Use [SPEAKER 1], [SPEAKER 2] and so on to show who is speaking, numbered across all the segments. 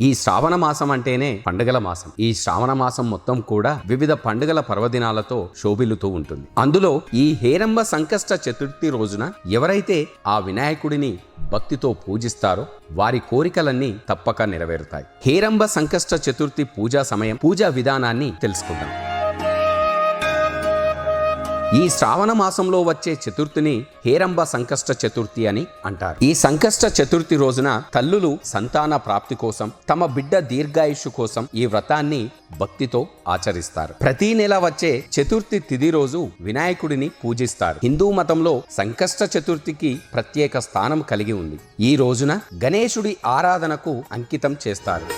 [SPEAKER 1] ఈ శ్రావణ మాసం అంటేనే పండుగల మాసం. ఈ శ్రావణ మాసం మొత్తం కూడా వివిధ పండుగల పర్వదినాలతో శోభిల్లుతూ ఉంటుంది. అందులో ఈ హేరంబ సంకష్ట చతుర్థి రోజున ఎవరైతే ఆ వినాయకుడిని భక్తితో పూజిస్తారో వారి కోరికలన్నీ తప్పక నెరవేరుతాయి. హేరంబ సంకష్ట చతుర్థి పూజా సమయం, పూజా విధానాన్ని తెలుసుకుందాం. ఈ శ్రావణ మాసంలో వచ్చే చతుర్థిని హేరంబ సంకష్ట చతుర్థి అని అంటారు. ఈ సంకష్ట చతుర్థి రోజున తల్లులు సంతాన ప్రాప్తి కోసం, తమ బిడ్డ దీర్ఘాయుష్షు కోసం ఈ వ్రతాన్ని భక్తితో ఆచరిస్తారు. ప్రతి నెల వచ్చే చతుర్థి తిథి రోజు వినాయకుడిని పూజిస్తారు. హిందూ మతంలో సంకష్ట చతుర్థికి ప్రత్యేక స్థానం కలిగి ఉంది. ఈ రోజున గణేశుడి ఆరాధనకు అంకితం చేస్తారు.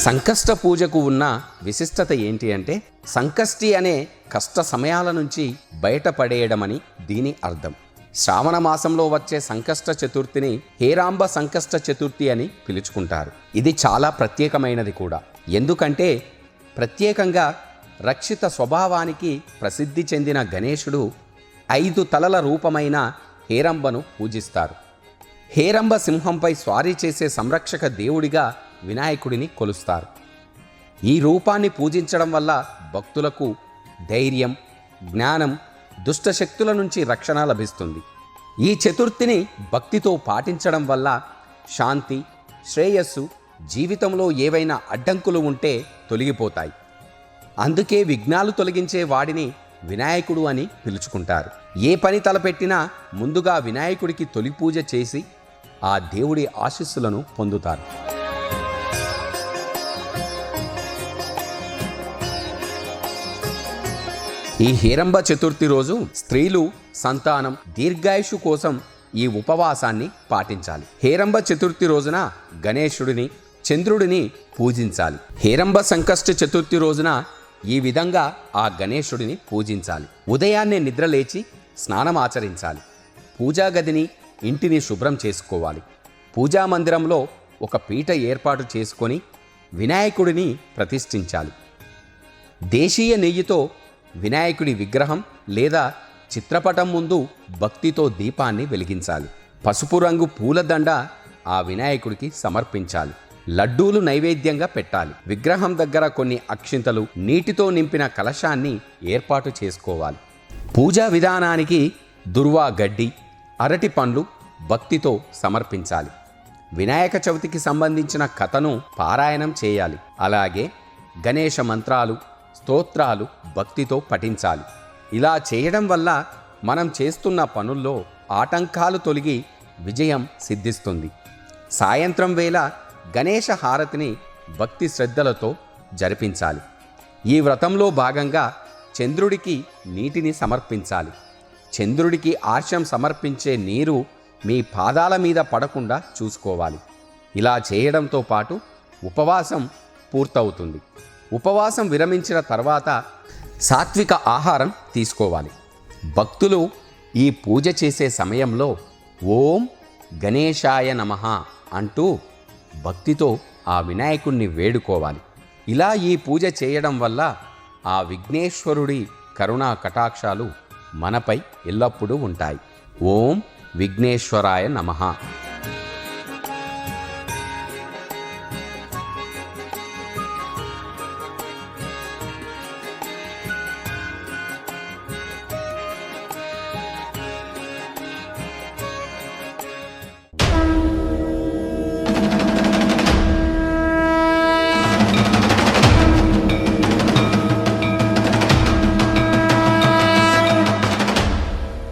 [SPEAKER 1] సంకష్ట పూజకు ఉన్న విశిష్టత ఏంటి అంటే, సంకష్టి అనే కష్ట సమయాల నుంచి బయటపడేయడమని దీని అర్థం. శ్రావణ మాసంలో వచ్చే సంకష్ట చతుర్థిని హేరాంబ సంకష్ట చతుర్థి అని పిలుచుకుంటారు. ఇది చాలా ప్రత్యేకమైనది కూడా. ఎందుకంటే ప్రత్యేకంగా రక్షిత స్వభావానికి ప్రసిద్ధి చెందిన గణేశుడు 5 తలల రూపమైన హేరంబను పూజిస్తారు. హేరంబ సింహంపై స్వారీ చేసే సంరక్షక దేవుడిగా వినాయకుడిని కొలుస్తారు. ఈ రూపాన్ని పూజించడం వల్ల భక్తులకు ధైర్యం, జ్ఞానం, దుష్టశక్తుల నుంచి రక్షణ లభిస్తుంది. ఈ చతుర్థిని భక్తితో పాటించడం వల్ల శాంతి, శ్రేయస్సు, జీవితంలో ఏవైనా అడ్డంకులు ఉంటే తొలగిపోతాయి. అందుకే విఘ్నాలు తొలగించే వాడిని వినాయకుడు అని పిలుచుకుంటారు. ఏ పని తలపెట్టినా ముందుగా వినాయకుడికి తొలి పూజ చేసి ఆ దేవుడి ఆశీస్సులను పొందుతారు. ఈ హేరంబ చతుర్థి రోజు స్త్రీలు సంతానం, దీర్ఘాయుషు కోసం ఈ ఉపవాసాన్ని పాటించాలి. హేరంబ చతుర్థి రోజున గణేశుడిని, చంద్రుడిని పూజించాలి. హేరంబ సంకష్ట చతుర్థి రోజున ఈ విధంగా ఆ గణేశుడిని పూజించాలి. ఉదయాన్నే నిద్రలేచి స్నానం ఆచరించాలి. పూజా గదిని, ఇంటిని శుభ్రం చేసుకోవాలి. పూజా మందిరంలో ఒక పీట ఏర్పాటు చేసుకొని వినాయకుడిని ప్రతిష్ఠించాలి. దేశీయ నెయ్యితో వినాయకుడి విగ్రహం లేదా చిత్రపటం ముందు భక్తితో దీపాన్ని వెలిగించాలి. పసుపు రంగు పూలదండ ఆ వినాయకుడికి సమర్పించాలి. లడ్డూలు నైవేద్యంగా పెట్టాలి. విగ్రహం దగ్గర కొన్ని అక్షింతలు, నీటితో నింపిన కలశాన్ని ఏర్పాటు చేసుకోవాలి. పూజా విధానానికి దుర్వా గడ్డి, అరటి పండ్లు భక్తితో సమర్పించాలి. వినాయక చవితికి సంబంధించిన కథను పారాయణం చేయాలి. అలాగే గణేశ మంత్రాలు, స్తోత్రాలు భక్తితో పఠించాలి. ఇలా చేయడం వల్ల మనం చేస్తున్న పనుల్లో ఆటంకాలు తొలగి విజయం సిద్ధిస్తుంది. సాయంత్రం వేళ గణేశ హారతిని భక్తి శ్రద్ధలతో జరిపించాలి. ఈ వ్రతంలో భాగంగా చంద్రుడికి నీటిని సమర్పించాలి. చంద్రుడికి ఆర్షం సమర్పించే నీరు మీ పాదాల మీద పడకుండా చూసుకోవాలి. ఇలా చేయడంతో పాటు ఉపవాసం పూర్తవుతుంది. ఉపవాసం విరమించిన తర్వాత సాత్విక ఆహారం తీసుకోవాలి. భక్తులు ఈ పూజ చేసే సమయంలో ఓం గణేశాయ నమః అంటూ భక్తితో ఆ వినాయకుణ్ణి వేడుకోవాలి. ఇలా ఈ పూజ చేయడం వల్ల ఆ విఘ్నేశ్వరుడి కరుణా కటాక్షాలు మనపై ఎల్లప్పుడూ ఉంటాయి. ఓం విఘ్నేశ్వరాయ నమః.